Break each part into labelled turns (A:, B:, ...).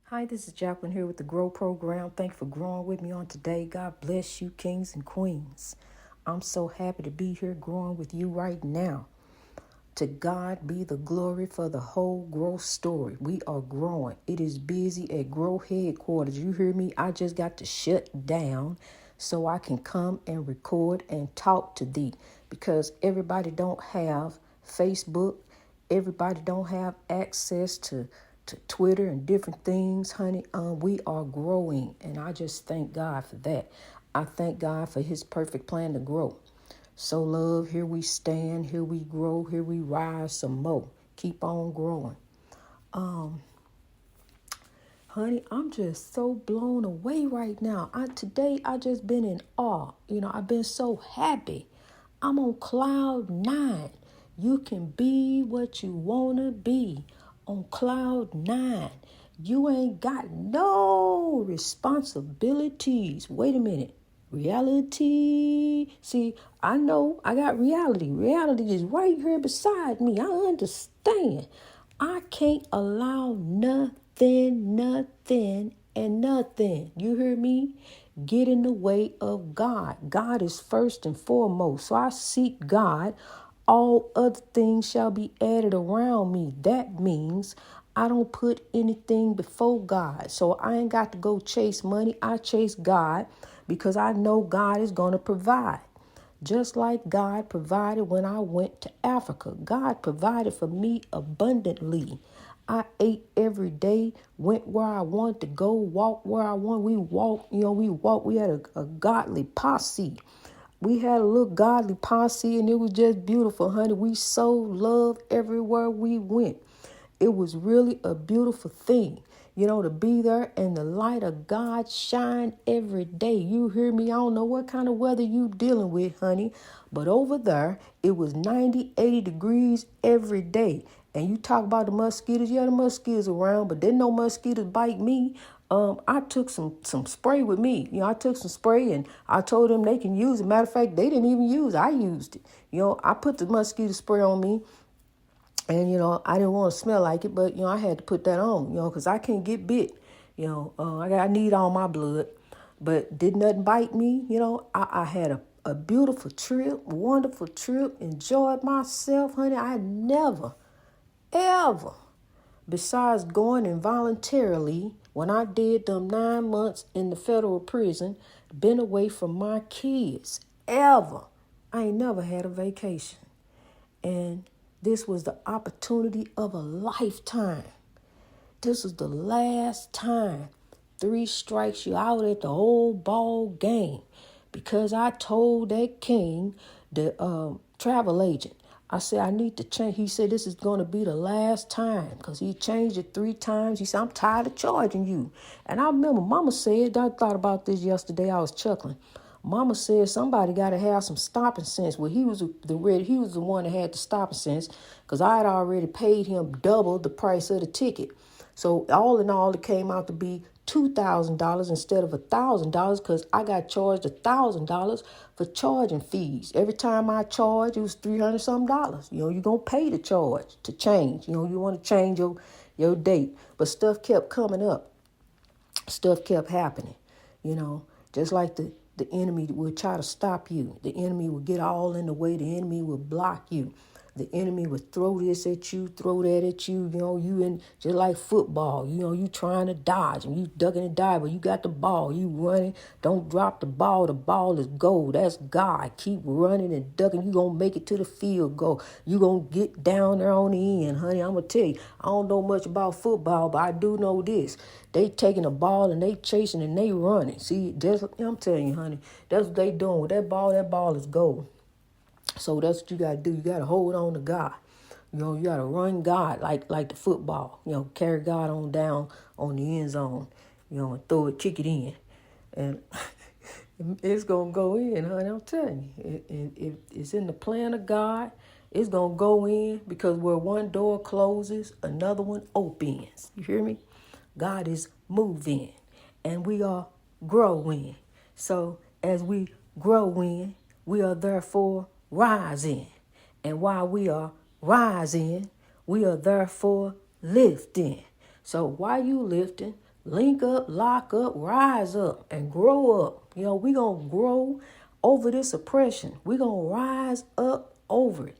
A: Hi, this is Jacqueline here with the Grow Program. Thank you for growing with me on today. God bless you, kings and queens. I'm so happy to be here growing with you right now. To God be the glory for the whole growth story. We are growing. It is busy at Grow headquarters. You hear me? I just got to shut down so I can come and record and talk to thee because everybody don't have Facebook. Everybody don't have access to Twitter and different things, honey. We are growing, and I just thank God for that. I thank God for his perfect plan to grow. Sow love, here we stand, here we grow, here we rise some more. Keep on growing. Honey, I'm just so blown away right now. Today I just been in awe. I've been so happy. I'm on cloud nine. You can be what you wanna be on cloud nine. You ain't got no responsibilities. Wait a minute. Reality. See, I know I got reality. Reality is right here beside me. I understand. I can't allow nothing, and nothing. You hear me? Get in the way of God. God is first and foremost. So I seek God. All other things shall be added around me. That means I don't put anything before God. So I ain't got to go chase money. I chase God because I know God is going to provide. Just like God provided when I went to Africa. God provided for me abundantly. I ate every day, went where I wanted to go, walked where I wanted. We had a godly posse. We had a little godly posse, and it was just beautiful, honey. We sowed love everywhere we went. It was really a beautiful thing, to be there and the light of God shine every day. You hear me? I don't know what kind of weather you dealing with, honey, but over there, it was 90, 80 degrees every day. And you talk about the mosquitoes. Yeah, the mosquitoes around, but didn't no mosquitoes bite me. I took some spray with me. I took some spray and I told them they can use it. Matter of fact, they didn't even use it. I used it. I put the mosquito spray on me. And, I didn't want to smell like it, but, I had to put that on, because I can't get bit. I need all my blood. But did nothing bite me. I had a beautiful trip, wonderful trip, enjoyed myself, honey. I never, ever, besides going involuntarily, when I did them 9 months in the federal prison, been away from my kids, ever. I ain't never had a vacation. And this was the opportunity of a lifetime. This was the last time. 3 strikes you out at the old ball game. Because I told that king, the travel agent, I said, I need to change. He said, this is going to be the last time. Because he changed it 3 times. He said, I'm tired of charging you. And I remember Mama said, I thought about this yesterday. I was chuckling. Mama said somebody got to have some stopping sense. Well, he was the one that had the stopping sense because I had already paid him double the price of the ticket. So all in all, it came out to be $2,000 instead of $1,000 because I got charged $1,000 for charging fees. Every time I charged, it was $300 something. You're gonna pay the charge to change. You want to change your date, but stuff kept coming up. Stuff kept happening. Just like the enemy would try to stop you. The enemy would get all in the way. The enemy would block you. The enemy would throw this at you, throw that at you. You in just like football. You trying to dodge and you ducking and diving. You got the ball. You running. Don't drop the ball. The ball is gold. That's God. Keep running and ducking. You gonna make it to the field goal. You gonna get down there on the end, honey. I'm gonna tell you. I don't know much about football, but I do know this. They taking the ball and they chasing and they running. See, I'm telling you, honey, that's what they doing with that ball. That ball is gold. So that's what you got to do. You got to hold on to God. You got to run God like the football. Carry God on down on the end zone, and throw it, kick it in. And it's going to go in, honey. I'm telling you. It's in the plan of God. It's going to go in because where one door closes, another one opens. You hear me? God is moving and we are growing. So as we grow in, we are therefore rising. And while we are rising, we are therefore lifting. So while you lifting, link up, lock up, rise up, and grow up. We going to grow over this oppression. We going to rise up over it.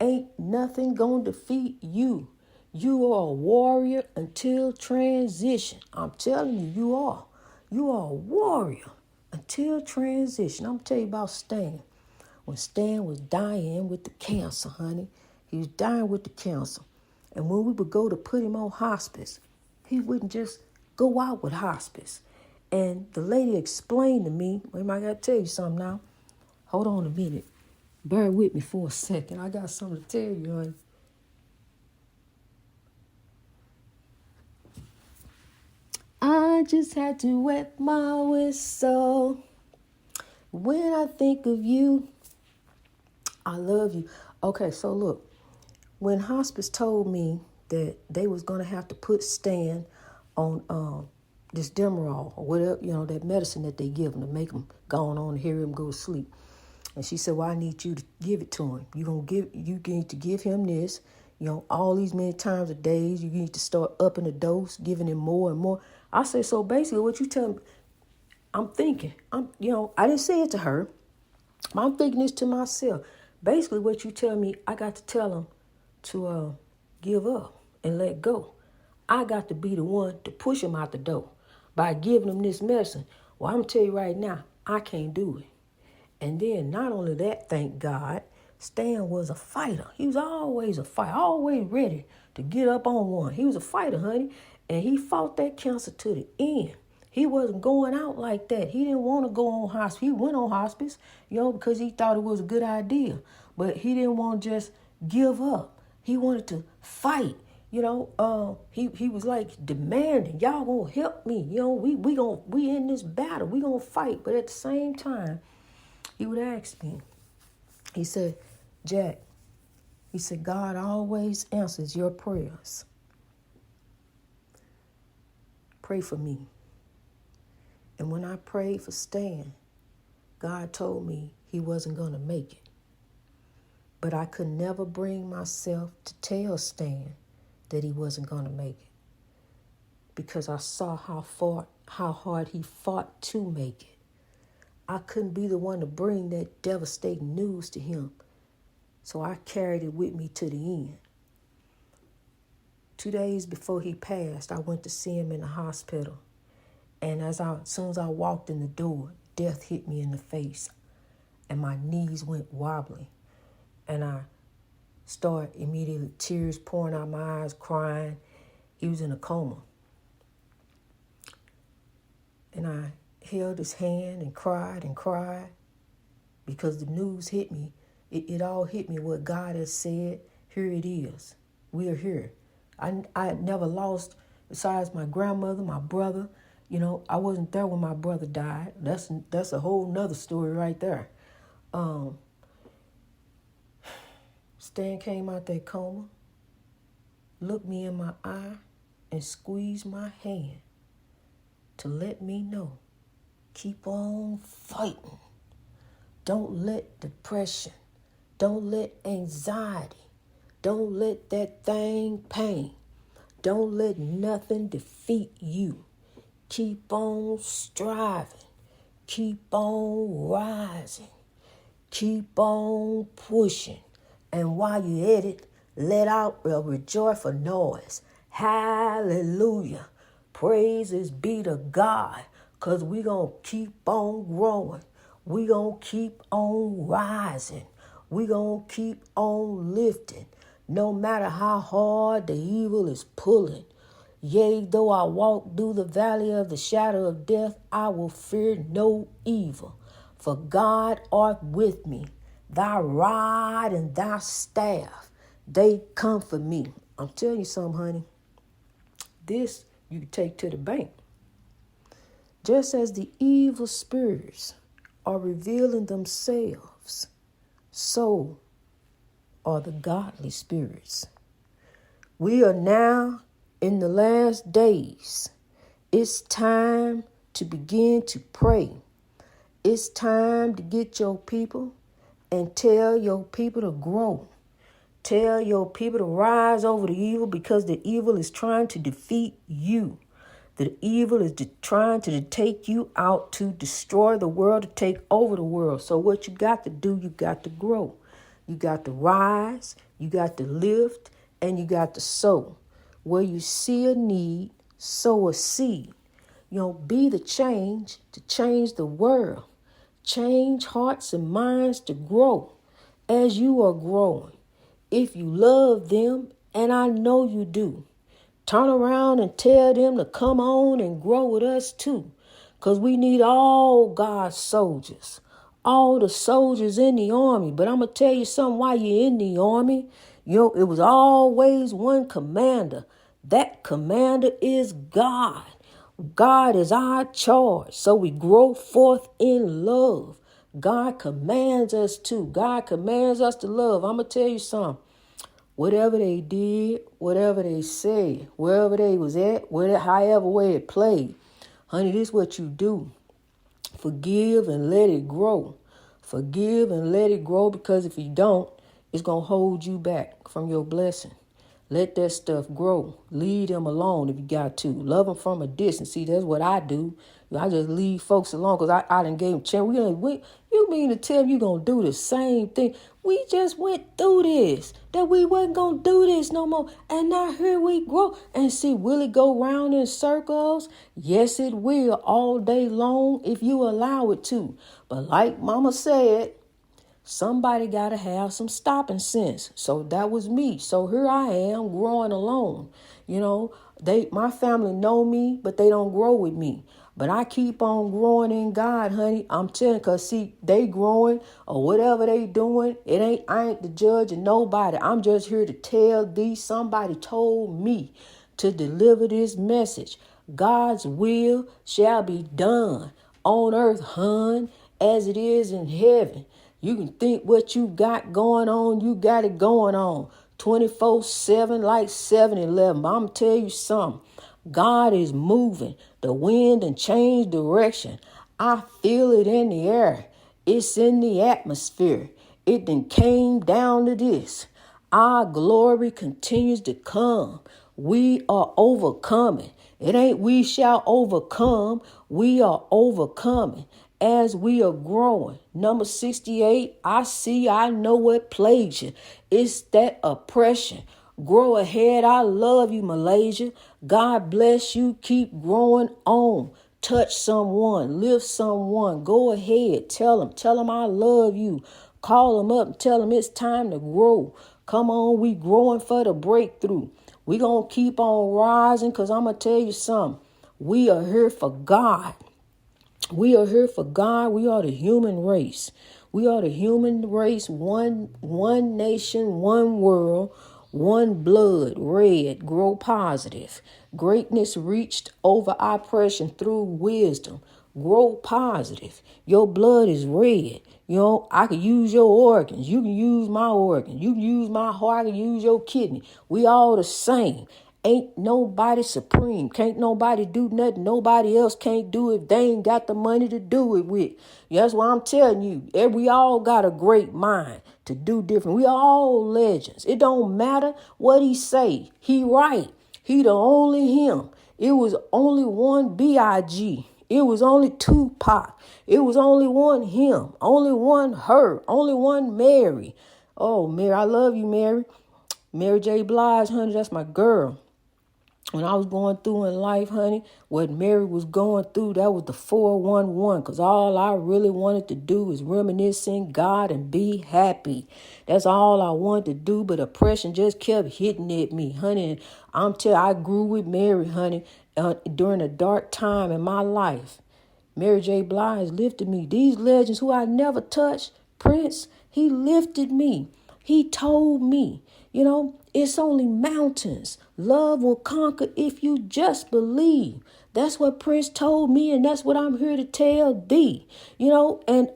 A: Ain't nothing going to defeat you. You are a warrior until transition. I'm telling you, you are. You are a warrior until transition. I'm going to tell you about Stan. When Stan was dying with the cancer, honey, he was dying with the cancer. And when we would go to put him on hospice, he wouldn't just go out with hospice. And the lady explained to me, I got to tell you something now. Hold on a minute. Bear with me for a second. I got something to tell you, honey. I just had to wet my whistle. When I think of you, I love you. Okay, so look. When hospice told me that they was going to have to put Stan on this Demerol or whatever, that medicine that they give him to make him go on and hear him go to sleep. And she said, well, I need you to give it to him. You need to give him this, all these many times a day. You need to start upping the dose, giving him more and more. I said, so basically what you tell me, I'm thinking, I didn't say it to her. I'm thinking this to myself. Basically what you tell me, I got to tell him to give up and let go. I got to be the one to push him out the door by giving him this medicine. Well, I'm going to tell you right now, I can't do it. And then not only that, thank God, Stan was a fighter. He was always a fighter, always ready to get up on one. He was a fighter, honey, and he fought that cancer to the end. He wasn't going out like that. He didn't want to go on hospice. He went on hospice, because he thought it was a good idea. But he didn't want to just give up. He wanted to fight. He was like demanding, y'all gonna help me. We in this battle. We gonna fight. But at the same time, he would ask me, he said, Jack, he said, God always answers your prayers. Pray for me. And when I prayed for Stan, God told me he wasn't going to make it. But I could never bring myself to tell Stan that he wasn't going to make it, because I saw how hard he fought to make it. I couldn't be the one to bring that devastating news to him, so I carried it with me to the end. 2 days before he passed, I went to see him in the hospital. And as soon as I walked in the door, death hit me in the face, and my knees went wobbly. And I started immediately, tears pouring out my eyes, crying. He was in a coma. And I held his hand and cried because the news hit me. It all hit me what God has said. Here it is. We are here. I had never lost, besides my grandmother, my brother. I wasn't there when my brother died. That's a whole nother story right there. Stan came out that coma, looked me in my eye, and squeezed my hand to let me know, keep on fighting. Don't let depression, don't let anxiety, don't let that pain, don't let nothing defeat you. Keep on striving. Keep on rising. Keep on pushing. And while you're at it, let out a rejoiceful noise. Hallelujah. Praises be to God, because we're going to keep on growing. We're going to keep on rising. We're going to keep on lifting. No matter how hard the evil is pulling. Yea, though I walk through the valley of the shadow of death, I will fear no evil. For God art with me. Thy rod and thy staff, they comfort me. I'm telling you something, honey. This you can take to the bank. Just as the evil spirits are revealing themselves, so are the godly spirits. We are now in the last days. It's time to begin to pray. It's time to get your people and tell your people to grow. Tell your people to rise over the evil, because the evil is trying to defeat you. The evil is trying to take you out to destroy the world, to take over the world. So what you got to do, you got to grow. You got to rise, you got to lift, and you got to sow. Where you see a need, sow a seed. Be the change to change the world. Change hearts and minds to grow as you are growing. If you love them, and I know you do, turn around and tell them to come on and grow with us too. Because we need all God's soldiers, all the soldiers in the army. But I'm going to tell you something, while you're in the army, it was always one commander. That commander is God. God is our charge. So we grow forth in love. God commands us to. God commands us to love. I'm going to tell you something. Whatever they did, whatever they said, wherever they was at, however way it played, honey, this is what you do. Forgive and let it grow. Forgive and let it grow, because if you don't, it's going to hold you back from your blessing. Let that stuff grow. Leave them alone if you got to. Love them from a distance. See, that's what I do. I just leave folks alone because I done gave them a chance. You mean to tell me you going to do the same thing? We just went through this, that we wasn't going to do this no more. And now here we grow. And see, will it go round in circles? Yes, it will, all day long if you allow it to. But like Mama said, somebody got to have some stopping sense. So that was me. So here I am growing alone. My family know me, but they don't grow with me. But I keep on growing in God, honey. I'm telling you, because see, they growing or whatever they doing. I ain't the judge of nobody. I'm just here to tell thee somebody told me to deliver this message. God's will shall be done on earth, hun, as it is in heaven. You can think what you got going on, you got it going on 24/7 like 7-Eleven. I'm going to tell you something. God is moving. The wind and changed direction. I feel it in the air. It's in the atmosphere. It then came down to this. Our glory continues to come. We are overcoming. It ain't we shall overcome. We are overcoming as we are growing. Number 68, I know what plagues you. It's that oppression. Grow ahead. I love you, Malaysia. God bless you. Keep growing on. Touch someone. Lift someone. Go ahead. Tell them I love you. Call them up and tell them it's time to grow. Come on, we growing for the breakthrough. We going to keep on rising, because I'm going to tell you something. We are here for God. We are here for God. We are the human race. We are the human race. One nation, one world, one blood, red, grow positive. Greatness reached over oppression through wisdom. Grow positive. Your blood is red. I can use your organs. You can use my organs. You can use my heart. I can use your kidney. We all the same. Ain't nobody supreme. Can't nobody do nothing nobody else can't do if they ain't got the money to do it with. That's why I'm telling you, we all got a great mind to do different. We all legends. It don't matter what he say. He right. He the only him. It was only one B.I.G. It was only Tupac. It was only one him. Only one her. Only one Mary. Oh, Mary, I love you, Mary. Mary J. Blige, honey, that's my girl. When I was going through in life, honey, what Mary was going through, that was the 411. Because all I really wanted to do is reminisce in God and be happy. That's all I wanted to do. But oppression just kept hitting at me, honey. And I grew with Mary, honey, during a dark time in my life. Mary J. Blige lifted me. These legends who I never touched, Prince, he lifted me. He told me, it's only mountains. Love will conquer if you just believe. That's what Prince told me, and that's what I'm here to tell thee. And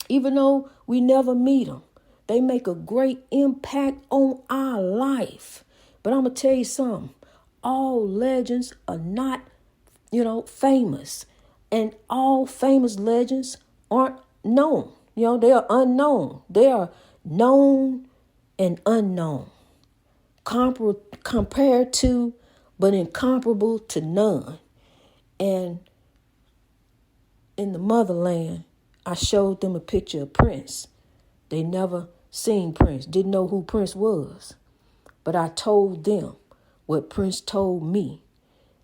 A: even though we never meet them, they make a great impact on our life. But I'm going to tell you something. All legends are not, famous. And all famous legends aren't known. They are unknown. They are known and unknown. Compared to but incomparable to none. And in the motherland, I showed them a picture of Prince. They never seen Prince, didn't know who Prince was. But I told them what Prince told me,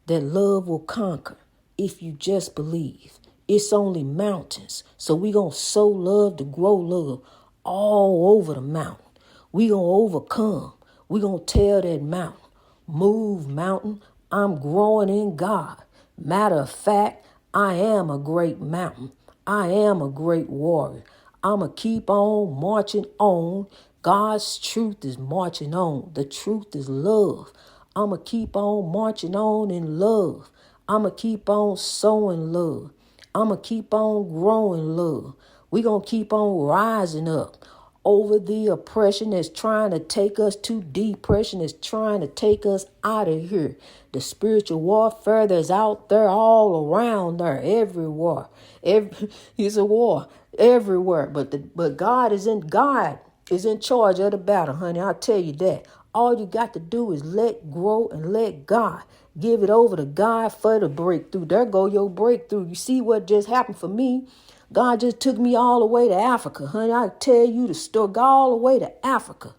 A: that love will conquer if you just believe. It's only mountains, so we gonna sow love to grow love all over the mountain. We gonna overcome. We gonna tell that mountain, move mountain, I'm growing in God. Matter of fact, I am a great mountain. I am a great warrior. I'ma keep on marching on. God's truth is marching on. The truth is love. I'ma keep on marching on in love. I'ma keep on sowing love. I'ma keep on growing love. We gonna keep on rising up over the oppression that's trying to take us to depression, that's trying to take us out of here. The spiritual warfare that's out there all around there, everywhere. It's a war everywhere. But God is in charge of the battle, honey. I'll tell you that. All you got to do is let grow and let God. Give it over to God for the breakthrough. There go your breakthrough. You see what just happened for me? God just took me all the way to Africa, honey. I tell you the story. Go all the way to Africa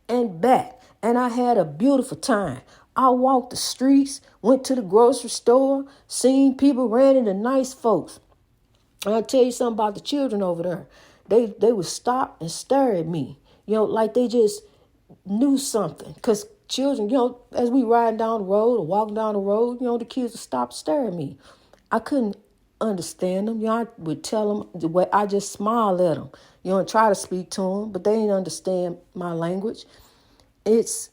A: and back. And I had a beautiful time. I walked the streets, went to the grocery store, seen people, ran into nice folks. And I'll tell you something about the children over there. They would stop and stare at me, like they just knew something. Because children, as we riding down the road or walking down the road, the kids would stop staring at me. I couldn't understand them. I would tell them the way I just smile at them, and try to speak to them, but they didn't understand my language. It's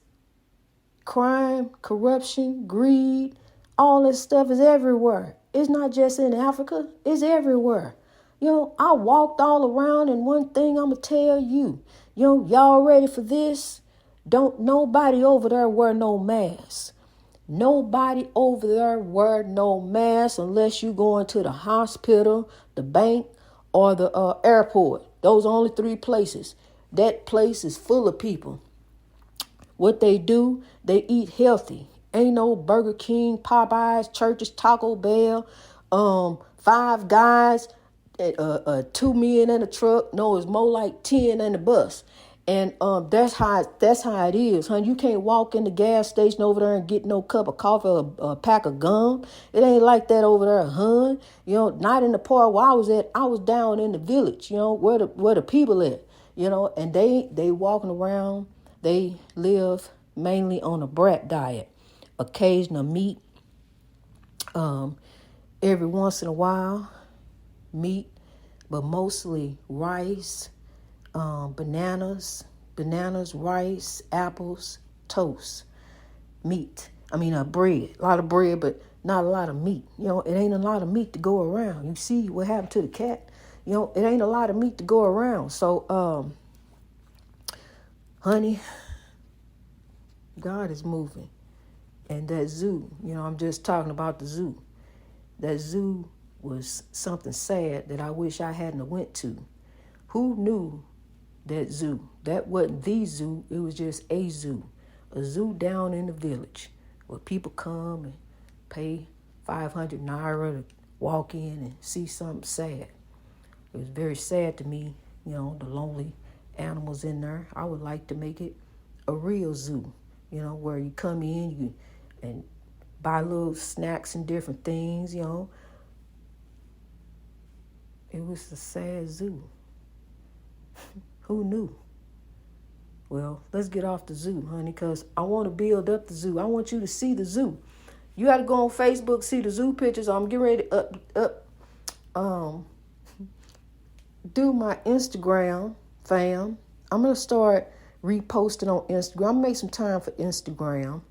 A: crime, corruption, greed, all this stuff is everywhere. It's not just in Africa, it's everywhere. I walked all around, and one thing I'm going to tell you, y'all ready for this? Don't nobody over there wear no mask. Nobody over there wear no mask unless you going to the hospital, the bank, or the airport. Those are only 3 places. That place is full of people. What they do, they eat healthy. Ain't no Burger King, Popeyes, Church's, Taco Bell, Five Guys, 2 men in a truck. No, it's more like 10 in the bus. And that's how it is, honey. You can't walk in the gas station over there and get no cup of coffee or a pack of gum. It ain't like that over there, hun. Not in the part where I was at. I was down in the village, where the people at, and they walking around. They live mainly on a brat diet, occasional meat, every once in a while, meat, but mostly rice, bananas, rice, apples, toast, meat. Bread, a lot of bread, but not a lot of meat. It ain't a lot of meat to go around. You see what happened to the cat? It ain't a lot of meat to go around. So, honey, God is moving. And that zoo, I'm just talking about the zoo. That zoo was something sad that I wish I hadn't went to. Who knew that zoo? That wasn't the zoo. It was just a zoo down in the village where people come and pay 500 naira to walk in and see something sad. It was very sad to me, the lonely animals in there. I would like to make it a real zoo, where you come in, and buy little snacks and different things, It was a sad zoo. Who knew? Well, let's get off the zoo, honey, because I want to build up the zoo. I want you to see the zoo. You got to go on Facebook, see the zoo pictures. I'm getting ready to do my Instagram, fam. I'm going to start reposting on Instagram. I'm going to make some time for Instagram.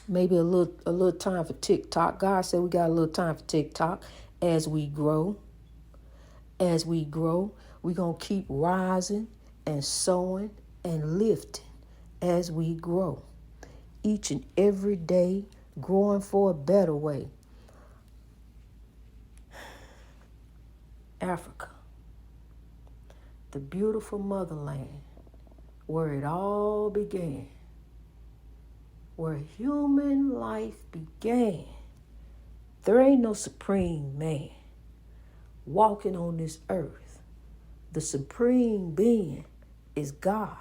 A: Maybe a little time for TikTok. God said we got a little time for TikTok as we grow. As we grow, we're going to keep rising and sowing and lifting as we grow. Each and every day, growing for a better way. Africa, the beautiful motherland, where it all began. where human life began. There ain't no supreme man walking on this earth. The supreme being is God.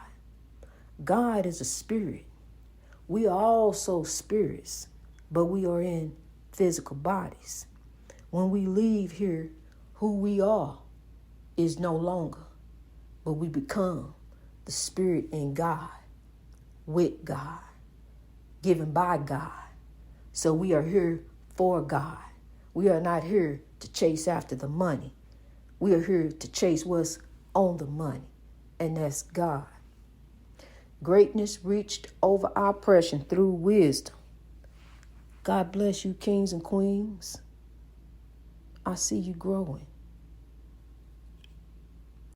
A: God is a spirit. We are also spirits, but we are in physical bodies. When we leave here, who we are is no longer, but we become the spirit in God, with God, given by God. So we are here for God. We are not here to chase after the money. We are here to chase what's on the money, and that's God. Greatness reached over oppression through wisdom. God bless you, kings and queens. I see you growing.